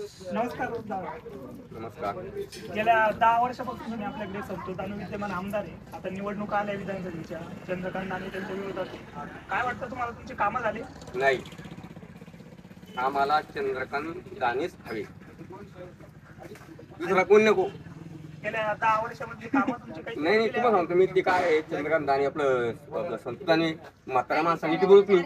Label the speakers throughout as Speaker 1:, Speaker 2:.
Speaker 1: नमस्कार दादा.
Speaker 2: नमस्कार.
Speaker 1: गेल्या 10 वर्षापासून तुम्ही आपल्याकडे संतोष आणि विद्यमान आमदार आहे. आता निवडणुका आल्या विधानसभेच्या, चंद्रकांत आणि त्यांच्या विरोधात. काय वाटतं तुम्हाला, तुमची कामं झाली?
Speaker 2: नाही, आम्हाला चंद्रकांत दानेच हवे, दुसरा कोण नको.
Speaker 1: गेल्या 10 वर्षामध्ये कामं तुमची काही
Speaker 2: नाही तुम्हाला सांगतो मी, ते काय आहे चंद्रकांत दाने आपलं संतोष दाने म्हातारा माणसाने ती बोलत नाही,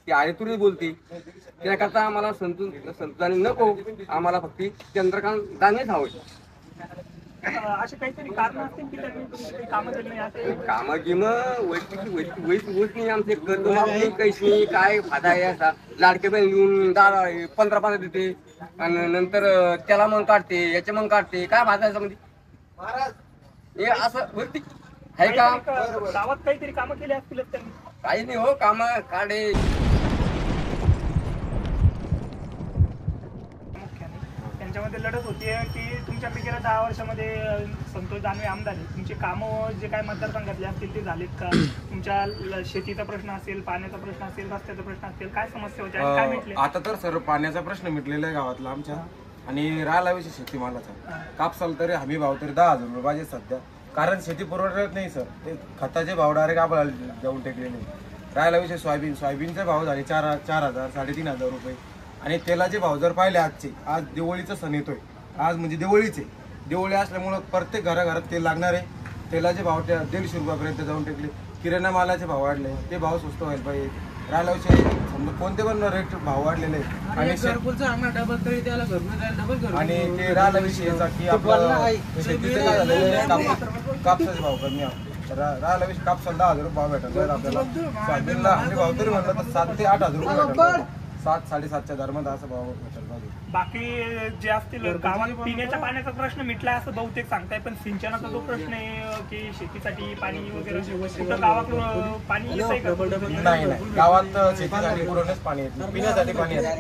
Speaker 2: ती आरेतुरी बोलते. त्याकरता आम्हाला संतोष दाने नको, आम्हाला फक्त चंद्रकांत दानेच हवे.
Speaker 1: असे काहीतरी कारण असतील की त्यांनी तुमची काही कामं केली नाही असं?
Speaker 2: कामं गिम वैस नाही, आमचे कर्ज नाही, काहीच नाही. काय फायदा आहे असा? लाडके बहीण येऊन 15 देते आणि नंतर त्याला मग काढते, याच्या मग काढते. काय फायदा याच्यामध्ये? हे असं वरती आहे का?
Speaker 1: गावात काहीतरी कामं केली असतील त्यांनी?
Speaker 2: काही नाही हो, काम काढे.
Speaker 1: त्यांच्यामध्ये लढत होती की तुमच्याकडे गेल्या 10 वर्षामध्ये संतोष दानवे आमदार आहे, तुमची कामं जे काय मतदारसंघातले असतील ते झालेत का? तुमच्या शेतीचा प्रश्न असेल, पाण्याचा प्रश्न असेल, रस्त्याचा प्रश्न असेल, काय समस्या होत्या आणि काय मिटले?
Speaker 3: आता तर सर पाण्याचा प्रश्न मिटलेला आहे गावातला आमच्या, आणि राहिला विषय शेतीमालाचा. कापसाला तरी हमी भाव तरी 10,000 रुपये पाहिजे सध्या, कारण शेती पुरवठत नाही सर. ते खताचे भाव डायरेक्ट आपल्याला देऊन टेकले नाही. राहिला विषय सोयाबीनचे भाव झाले 4,000 3,500 रुपये. आणि तेलाचे भाव जर पाहिले आजचे, आज दिवाळीचा सण येतोय, आज म्हणजे दिवाळी असल्यामुळं प्रत्येक घराघरात तेल लागणार आहे. तेलाचे भाव 150 रुपयापर्यंत जाऊन टेकले. किराणा मालाचे भाव वाढले, ते भाव स्वस्त व्हायला पाहिजे. राहिला विषय समजा कोणते पण रेट भाव वाढलेले आहे. आणि ते राहिला विषय याचा की आपलं शेतीचं काय झालेलं, कापसाचे भाव कमी आहे. राहिला विषय कापसाला 10,000 रुपये भाव भेटत आपल्याला. सोयाबीनला हमी भाव तरी म्हणलं तर 7,000 ते 8,000 रुपये भेटत. 7-7.5च्या दरम्यान असा भाव भेटत.
Speaker 1: बाकी जे असतील गावात पिण्याच्या पाण्याचा प्रश्न मिटला असं बहुतेक सांगताय, पण सिंचनाचा जो प्रश्न आहे की शेतीसाठी पाणी वगैरे कुठं गावाकडून पाणी येत आहे का?
Speaker 3: नाही, गावात शेतीसाठी पुरवण्यास पाणी येत नाही, पिण्यासाठी पाणी येत नाही.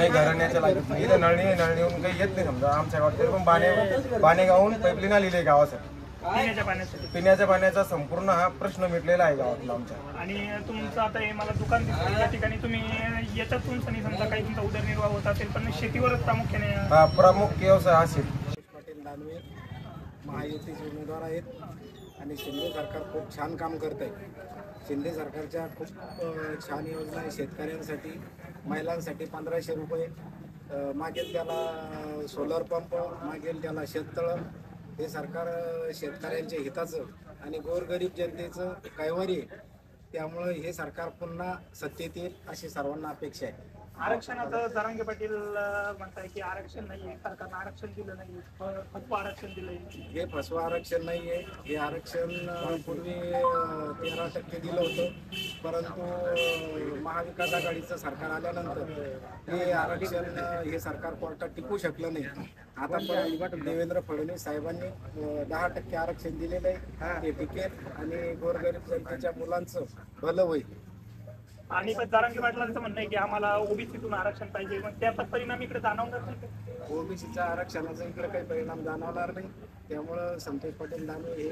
Speaker 3: घराण्याच्या लागत नाही, इथं नळणी येऊन काही येत नाही समजा आमच्या गावात तरी. पण बाणे गावून पाईपलाईन आलेली आहे गावासाठी. पिण्याच्या पाण्याचा संपूर्ण हा प्रश्न मिटलेला आहे गावातला आमच्या.
Speaker 1: आणि तुमचं आता हे मला दुकान दिसतं या ठिकाणी, तुम्ही याच्यातून समजा काही तुमचा उदरनिर्वाह होत असेल, पण शेतीवरच प्रामुख्याने?
Speaker 3: हा प्रमुख व्यवसाय हा शेती.
Speaker 4: पाटील दानवे महायुतीचे उमेदवार आहेत आणि शिंदे सरकार खूप छान काम करत आहे. शिंदे सरकारच्या खूप छान योजना आहे शेतकऱ्यांसाठी, महिलांसाठी 1,500 रुपये मागेल त्याला सोलर पंप, मागेल त्याला शेततळं. हे सरकार शेतकऱ्यांच्या हिताचं आणि गोरगरीब जनतेचं कैवारी आहे. त्यामुळं हे सरकार पुन्हा सत्तेत येईल अशी सर्वांना अपेक्षा आहे.
Speaker 1: आरक्षणाचं जरांगे पाटील म्हणताय की आरक्षण नाहीये, सरकारनं आरक्षण दिलं नाही, फसवं आरक्षण दिलंय.
Speaker 4: हे फसवं आरक्षण नाही आहे. हे आरक्षण पूर्वी 13% दिलं होतं, परंतु महाविकास आघाडीचं सरकार आल्यानंतर हे आरक्षण हे सरकार कोर्टात टिकू शकलं नाही. आता पण देवेंद्र फडणवीस साहेबांनी 10% आरक्षण दिलेलं आहे, ते टिकेल आणि गोरगरीब जनतेच्या मुलांचं भलं होईल.
Speaker 1: आणि पण जरांगे पाटलांचं म्हणणं आहे की आम्हाला ओबीसीतून आरक्षण पाहिजे, मग त्याचा परिणाम इकडे जाणवणार नाही?
Speaker 4: ओबीसीच्या आरक्षणाचा इकडे काही परिणाम जाणवणार नाही. त्यामुळं संतोष पाटील दानवे हे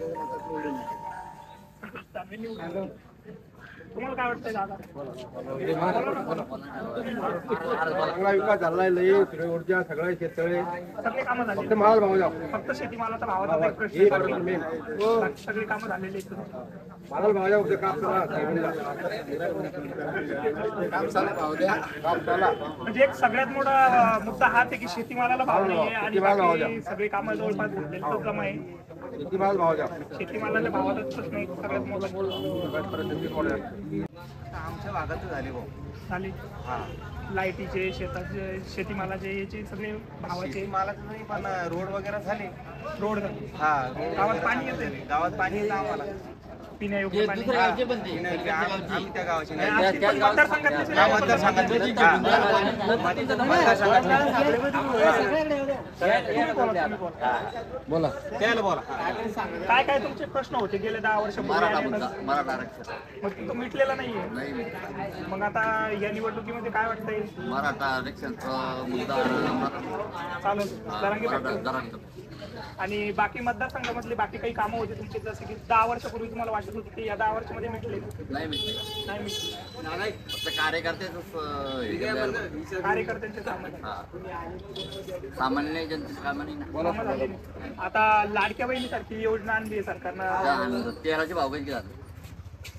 Speaker 4: बहुमतात निवडून. तुम्हाला काय वाटतंय दादा?
Speaker 2: चांगला विकास झाला आहे, ऊर्जा सगळ्या शेततळे
Speaker 1: सगळे कामं झाले,
Speaker 2: फक्त माल भाव जाऊ,
Speaker 1: फक्त शेतीमालाचा भावाचा एक प्रश्न, सगळी कामं झालेली आहेत.
Speaker 2: मालाला भाव जाऊ, कापसाला
Speaker 4: भाव द्या.
Speaker 1: म्हणजे एक सगळ्यात मोठा मुद्दा हाच आहे की शेतीमालाला भाव नाहीये आणि बाकी सगळी कामं जवळपास झालेली कम आहे.
Speaker 2: शेतीमाल भाव जाऊ,
Speaker 1: शेतीमालाच्या भावाचाच प्रश्न आहे सगळ्यात मोठा.
Speaker 3: आमच्या भागात झाले भाऊ
Speaker 1: झाले लाईटीचे, शेताचे, शेतीमालाचे, याचे सगळे भावाचे.
Speaker 3: मालाचं नाही पण रोड वगैरे झाले.
Speaker 1: रोड
Speaker 3: हा,
Speaker 1: गावात पाणी येते,
Speaker 3: गावात पाणी येतं आम्हाला
Speaker 1: पिण्यायोग्य पाणी.
Speaker 3: आम्ही त्या गावाची
Speaker 2: बोला
Speaker 1: काय काय तुमचे प्रश्न होते गेले 10 वर्ष?
Speaker 5: मराठा आरक्षण
Speaker 1: मग तो मिटलेला नाहीये. मग आता या निवडणुकीमध्ये काय वाटतंय?
Speaker 5: मराठा आरक्षणचा मुद्दा
Speaker 1: चालू जरांगे पाटील. आणि बाकी मतदारसंघामधली बाकी काही कामं होती तुमची, जसं की 10 वर्षापूर्वी तुम्हाला वाटत होती की या 10 वर्षामध्ये मिटले
Speaker 5: नाही मिळते
Speaker 1: नाही मिटले?
Speaker 5: फक्त कार्यकर्त्याच
Speaker 1: कार्यकर्त्यांचे कामं
Speaker 5: सामान्य जनतेचं काम नाही ना.
Speaker 1: कामं झाले नाही. आता लाडक्या बहिणीसारखी योजना आणली आहे सरकारनं.
Speaker 5: तेलाचे भाव किती झाले?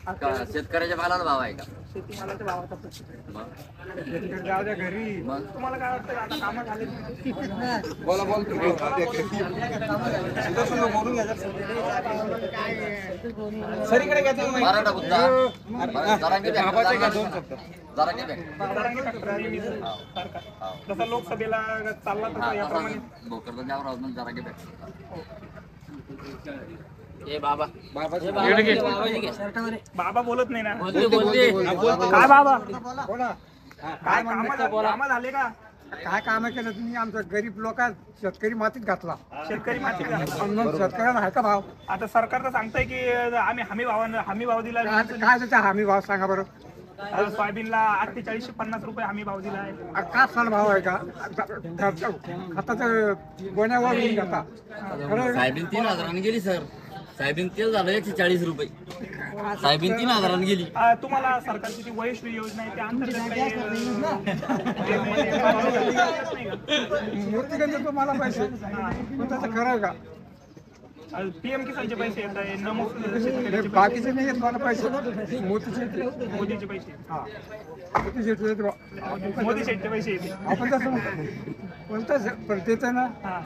Speaker 1: आता
Speaker 5: शेतकऱ्याच्या मालाला भाव आहे का?
Speaker 1: शेतीमालाच्या भावाचा प्रश्न आहे.
Speaker 5: मग
Speaker 1: जाऊ द्या घरी.
Speaker 5: मग
Speaker 1: तुम्हाला काय वाटतं आता कामं झाले?
Speaker 5: मराठा बुद्धा जरांगे
Speaker 1: जसं लोकसभेला चालला तसं याप्रमाणे
Speaker 5: भोकरदन जावर आहोत ना जरांगे भेट.
Speaker 1: बाबा बोलत नाही ना. काय बाबा काय कामं झाले का?
Speaker 6: काय काम केलं तुम्ही? आमचं गरीब लोक शेतकरी मातीत घातला.
Speaker 1: शेतकरी माती का?
Speaker 6: मग शेतकऱ्यांना आहे का भाव?
Speaker 1: आता सरकार तर सांगतंय की आम्ही हमी भाव दिला.
Speaker 6: काय त्याचा हमी भाव सांगा बरं?
Speaker 1: सोयाबीनला 4850 रुपये हमी भाव दिला आहे.
Speaker 6: का साल भाव आहे का? खताचं गोण्यावर घेता.
Speaker 5: साहेबीन 3000 गेली सर. साहेबीन तेल झालं 140 रुपये. साहेबीन 3000 गेली.
Speaker 1: तुम्हाला सरकारची ती वयश्री योजना आहे त्या
Speaker 6: मूर्तिगंज तुम्हाला पैसे पण त्याचं खरं आहे का?
Speaker 1: पीएम किसानचे पैसे येत आहे, नमो
Speaker 6: बाकीचे नाही येत मला पैसे. मोदीचे
Speaker 1: मोदीचे पैसे,
Speaker 6: हा मोदीचे
Speaker 1: मोदी शेटचे पैसे येते.
Speaker 6: आपण तसं कोणतंच पण तेच आहे ना.
Speaker 1: हा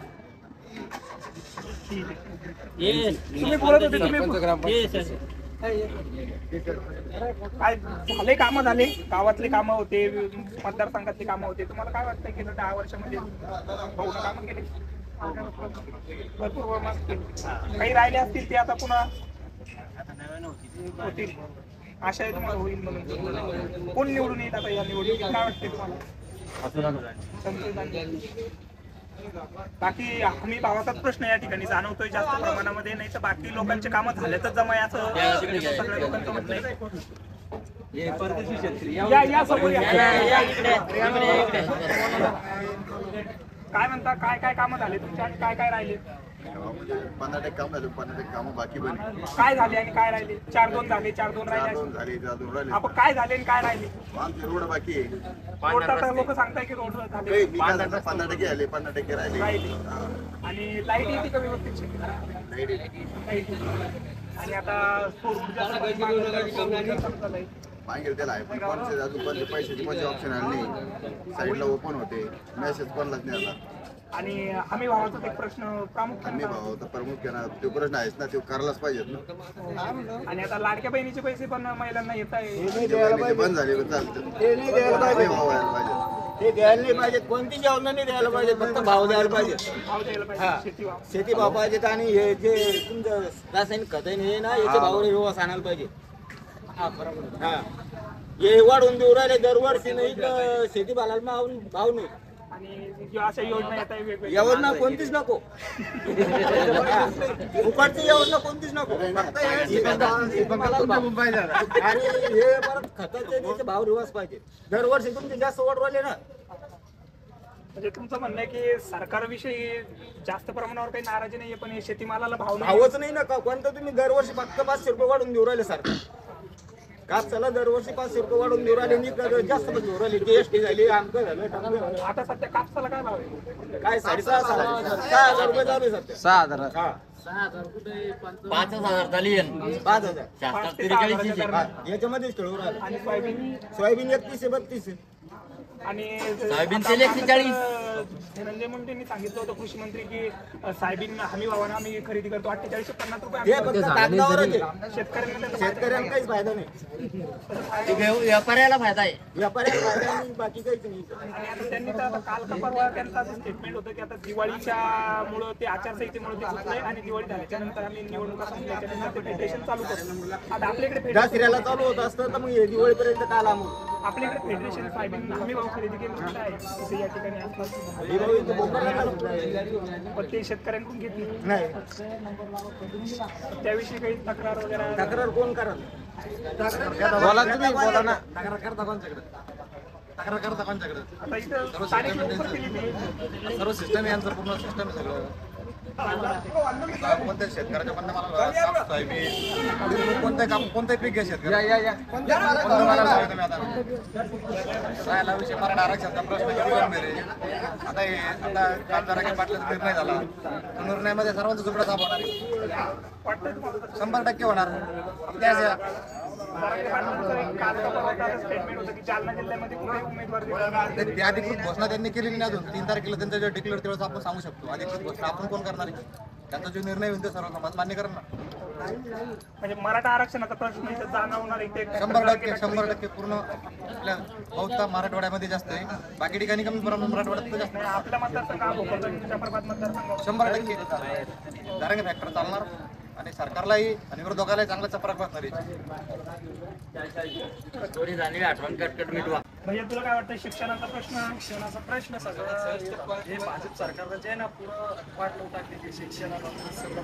Speaker 1: ठीक आहे. तुम्ही बोलत होते काय झाले? कामं झाले, गावातले कामं होते, मतदारसंघातले कामं होते. तुम्हाला काय वाटतं की 10 वर्षामध्ये भाऊनं कामं केले? भरपूर मस्त केले. काही राहिले असतील ते आता पुन्हा होतील. आशा आहे तुम्हाला होईल म्हणून. कोण निवडून येईल आता या निवडणुकीत? काय वाटते तुम्हाला? संतोष दानवे. बाकी हमी भावाचाच प्रश्न या ठिकाणी जाणवतोय जास्त प्रमाणामध्ये. नाही तर बाकी लोकांचे कामं झाल्यातच जमाय असं सगळ्या लोकांचं म्हणणं आहे. या समोर काय म्हणता? काय काय कामं झाले तुमच्या? काय काय राहिले?
Speaker 7: 15% काम झाले, 15% कामं बाकी बनी.
Speaker 1: काय झाले आणि काय राहिले? 4-2 झाले, 4-2 राहिले.
Speaker 7: 4-2 झाले, 4-2 राहिले.
Speaker 1: आपण काय झाले आणि काय राहिले?
Speaker 7: आमचे रोड बाकी आहे.
Speaker 1: रोड लोक सांगताय की रोड झाले
Speaker 7: काही मी काय सांगतो, 15% आले, 15% राहिले.
Speaker 1: राहिले. आणि लाईट येते का व्यवस्थित? लाईट. आणि आता सौर ऊर्जा चालू.
Speaker 7: मागे त्याला आहे पण कोणते अजून कोणते पैशाचे कोणते ऑप्शन आले नाही. साईडला ओपन होते, मेसेज कोणालाच नाही आला.
Speaker 1: आणि हमी भावाचा एक प्रश्न
Speaker 7: आम्ही
Speaker 1: प्रामुख्याने
Speaker 7: भाऊ तर प्रमुख्यानं तो प्रश्न आहेच ना, ते करायलाच पाहिजेत ना.
Speaker 1: आणि आता लाडक्या बहिणीचे पैसे पण महिलांना येत आहे.
Speaker 7: ते बंद झाले पण चालतं.
Speaker 4: ते नाही द्यायला पाहिजे.
Speaker 7: आम्ही भाऊ व्हायला पाहिजे.
Speaker 4: ते द्यायला नाही पाहिजे, कोणतीच योजना नाही द्यायला पाहिजे, फक्त भाव द्यायला पाहिजे.
Speaker 1: भाव द्यायला पाहिजे. शेती भाव.
Speaker 4: शेती भाव पाहिजेत आणि हे जे तुमचं रासायनिक खत आहे हे ना याचे भाव व्यवस्था आणायला पाहिजे. हा हे वाढवून देऊ राहिले दरवर्षी, नाही तर शेती भावाला भाव नाही.
Speaker 1: आणि अशा योजना येत आहे वेगवेगळ्या.
Speaker 4: योजना कोणतीच नको. फुकटची योजना कोणतीच नको. फक्त हे शेतीमालाला भाव. आणि हे परत खताचे त्याचे भाव रिवाज पाहिजे. दरवर्षी तुमचे जास्त वाढवले ना.
Speaker 1: म्हणजे तुमचं म्हणणं आहे की सरकारविषयी जास्त प्रमाणावर काही नाराजी नाहीये, पण हे शेतीमालाला भाव नाही.
Speaker 4: भावच नाही ना का कोणतं तुम्ही दरवर्षी फक्त 500 रुपये वाढून देऊ राहिले सरकार. कापसाला दरवर्षी 500 रुपये वाढून देऊ राहिले, जास्त पण देऊ राहिले. जीएसटी झाली, आमकं झालं, टाकलं झालं.
Speaker 1: आता सध्या कापसाला काय भाव आहे?
Speaker 4: काय 6,500 रुपये चालू आहे सध्या.
Speaker 5: 6000
Speaker 4: हा
Speaker 5: 5000 झाली
Speaker 4: 5,000.
Speaker 5: शास्त्रात 43
Speaker 4: हा, याच्यामध्येच खेळू राहिले.
Speaker 1: आणि सोयाबीन
Speaker 4: सोयाबीन 31-32 आहे.
Speaker 1: आणि
Speaker 5: सोयाबीन
Speaker 1: आता
Speaker 5: तेल
Speaker 1: आपण
Speaker 5: 140.
Speaker 1: धनंजय मुंडेंनी सांगितलं होतं कृषी मंत्री की सोयाबीन हमी भावानं आम्ही खरेदी करतो 4850
Speaker 4: हे
Speaker 1: रुपये.
Speaker 4: फक्त कागदावरच आहे.
Speaker 1: शेतकऱ्यांना त्याचा
Speaker 4: शेतकऱ्यांना काहीच फायदा नाही.
Speaker 5: व्यापाऱ्याला फायदा आहे.
Speaker 4: व्यापाऱ्यांना फायदा नाही, बाकी काहीच नाही.
Speaker 1: आणि आता त्यांनी तर आता काल का परवा त्यांचं असं स्टेटमेंट होतं की आता दिवाळीच्या मुळे ते आचारसंहितेमुळे ते चुकलंय आणि दिवाळी झाल्याच्या नंतर आम्ही निवडणुका संपल्याच्या नंतर ते फेडरेशन चालू करू. आता आपल्याकडे
Speaker 4: दसऱ्याला चालू होत असतं तर मग हे दिवाळीपर्यंत काल आम्ही
Speaker 1: आपल्याकडे फेडरेशन सोयाबीन हमी भाव खरेदी केलं कुठं आहे तिथे या ठिकाणी असतात,
Speaker 4: दिवाळी इथं भोकरला चालू.
Speaker 1: पण ते शेतकऱ्यांकडून घेतली
Speaker 4: नाही
Speaker 1: त्याविषयी काही तक्रार वगैरे
Speaker 4: तक्रार कोण कराल?
Speaker 3: बोला तुम्ही, बोला ना.
Speaker 4: तक्रार करता कोणच्याकडे? तक्रार करता कोणच्याकडे?
Speaker 1: आता इथं स्थानिक लोक पण केली ती.
Speaker 4: सर्व सिस्टम यांचं पूर्ण सिस्टम सगळं
Speaker 7: कोणत्या शेतकऱ्याच्या पण मला कापूस, सोयाबीन, कोणतंही पीक घ्या शेतकरी राहायला विषय मराठा आरक्षणाचा प्रश्न किती गंभीर आहे. आता खासदार पाटलाचा निर्णय झाला, तो निर्णयामध्ये सर्वांचा झुपडा साफ होणार आहे. 100% होणार.
Speaker 1: स्टेटमेंट होतं की जालना जिल्ह्यामध्ये कुठे उमेदवार दिला नाही.
Speaker 7: ते अधिकृत घोषणा त्यांनी केलेली नाही अजून. 3 तारखेला त्यांचं जे डिक्लेअर तेवढं आपण सांगू शकतो. अधिकृत घोषणा आपण कोण करणार आहे? त्यांचा जो निर्णय होईल ते सर्व समाज मान्य करणार.
Speaker 1: म्हणजे मराठा आरक्षणाचा प्रश्न इथं जाणवणार इथे
Speaker 7: 100% पूर्ण आपल्या बहुता मराठवाड्यामध्ये जास्त आहे. बाकी ठिकाणी कमी प्रमाणात मराठवाड्यात जास्त आहे.
Speaker 1: आपल्या मतदारसंघ तुमच्या प्रभात मतदारसंघ
Speaker 7: 100% दारंगे फॅक्टर चालणार आणि सरकारलाही आणि विरोधकालाही चांगला फरक बसणार आहे.
Speaker 5: थोडी जाणीव आठवण कटकट मिटवा.
Speaker 1: म्हणजे तुला काय वाटतं शिक्षणाचा प्रश्न
Speaker 8: सगळं हे भाजप सरकारनं जे आहे ना पुरं वाट लावून टाकली शिक्षणाला सगळं.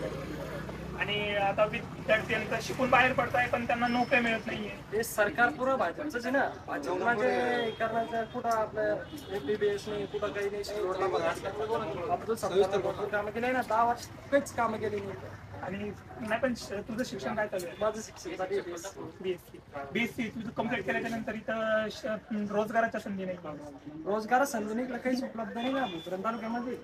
Speaker 1: आणि आता विद्यार्थ्यांचं शिकून बाहेर पडताय पण त्यांना नोकरी मिळत नाहीये.
Speaker 8: हे सरकार पुरं भाजपचंच आहे ना. भाजप म्हणजे करण्याचं कुठं आपलं MBBS नाही, कुठं काही नाही. शिरोडला बघा आपलं सरकारनं भरपूर कामं केली ना. 10 वर्ष काहीच कामं केली नाही.
Speaker 1: आणि नाही पण तुझं शिक्षण काय चालू आहे?
Speaker 8: माझं शिक्षणासाठी
Speaker 1: BSc तुझं कम्प्लीट केल्याच्या नंतर इथं रोजगाराच्या संधी नाही.
Speaker 8: रोजगार संधी इकडे काहीच उपलब्ध नाही ना भुजबळ तालुक्यामध्ये.